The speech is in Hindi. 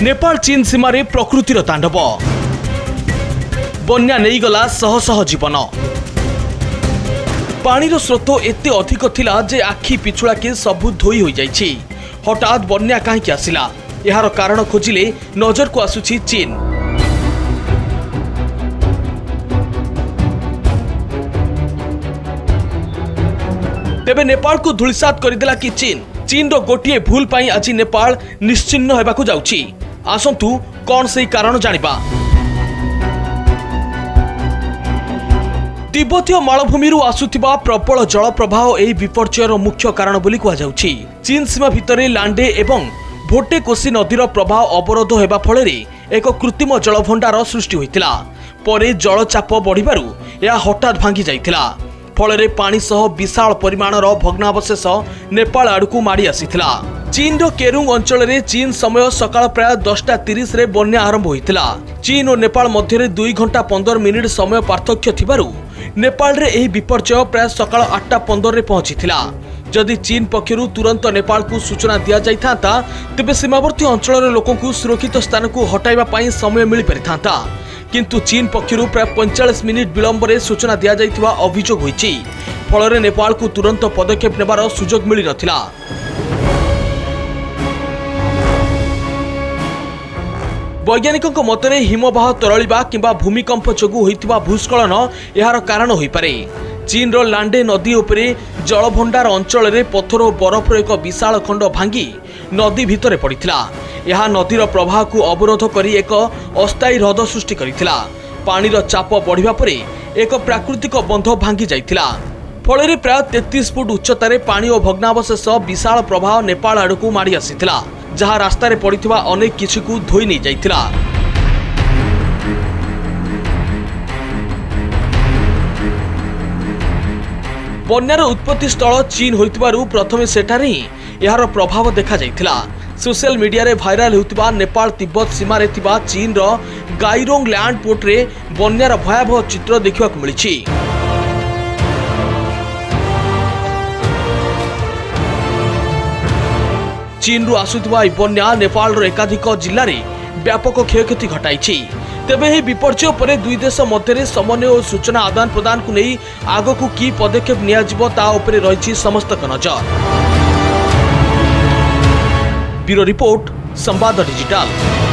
नेपाल चीन सीमार प्रकृतिर तांडव बन्या नहीं गला शह शह जीवन। पानीर स्रोत एते अधिक थिला जे आखि पिछुड़ा के सबु धोई हो जाइछि। हठात बन्या काहेकि आसिला यार कारण खोजिले नजर को आसुछि चीन। तेबे नेपाल को धूलिसात करदेला कि चीन रो गोटिए भूल पाई आज नेपाल निश्चिन्न होबाकू जाउछि। आसंतु कौन से कारण जानिबा। तिब्बतीय मालभूमि आसुथिबा प्रबल जल प्रवाह एही विपर्ययर मुख्य कारण बोली कहा जाउछि। चीन सीमा भितरे लांडे एवं भोटे कोशी नदीर प्रवाह अवरोध हेबा फଳରେ एक कृत्रिम जलभंडार सृष्टि होइतिला। परे जलचाप बढ़िबारु या हठात भांगी जाइतिला। फଳରେ पानी सह विशाल परिमाणर भग्नावशेष नेपाल आड़कू माड़ी आसीथिला। चीन रो केरुंग अंचल रे चीन समय सकाळ प्राय 10:30 रे बन्या आरंभ होइतिला। चीन और नेपाल मध्य 2 घंटा 15 मिनिट समय पार्थक्य थिबारु नेपाल रे एही विपर्यय प्राय सकाळ 8:15 रे पहुंचीथिला। जदि चीन पक्षरु तुरंत नेपाल को सूचना दिया जाइथांता तेबे सीमावर्ती अंचल लोकों को सुरक्षित स्थान को हटाइबा पाई समय मिली परिथांता। किंतु चीन पक्षरु प्राय 45 मिनिट विलंब रे सूचना दिया जाइथिबा अभियोग होइछि। फଳରେ नेपाल को तुरंत पदक्षेप नेबार सुजोग मिली नथिला। वैज्ञानिकों मतरे हिमवाह तरळिबा किंबा भूमिकंप जोगु होइथिबा भूस्खलन यार कारण होई पारे। चीन रो लांडे नदी उपरे जलभंडार अंचल रे पत्थर और बरफर एक विशाल खंड भांगी नदी भितरे पड़िथिला। यह नदीर प्रवाह को अवरोध करी एक अस्थायी हृद सृष्टि करिथिला। पानीर चाप बढ़िबा परे एक प्राकृतिक बंध भांगी जाइथिला। फଳରେ प्राय 33 फुट उच्चतार पानी और भग्नावशेष विशाल प्रवाह नेपाल आड़कू माड़ी आसीथिला, जहाँ रास्तार पड़िथिबा अनेक किछि को धोई नहीं जाइथिला। बन्यार उत्पत्ति स्थल चीन होइतिबारु प्रथमे सेठारे ही यार प्रभाव देखा जाइथिला। सोशल मीडिया रे भाइराल होइतिबा नेपाल तिब्बत सीमा रे थिबा चीन रो गाइरोंग लैंड पोर्ट रे बन्यार भयावह चित्र देखिबाकू मिलिछि। चीन रु आसुथिबा बन्या नेपाल रो एकाधिक जिल्ला रे व्यापक क्षयक्षति घटाइछि। तेबे ही विपर्यय परे दुई देश मध्य समन्वय और सूचना आदान प्रदान को नहीं आगकू की पदक्षेप नियाजिबो ता उपरे रहिछि समस्त नजर। ब्यूरो रिपोर्ट संवाद डिजिटल।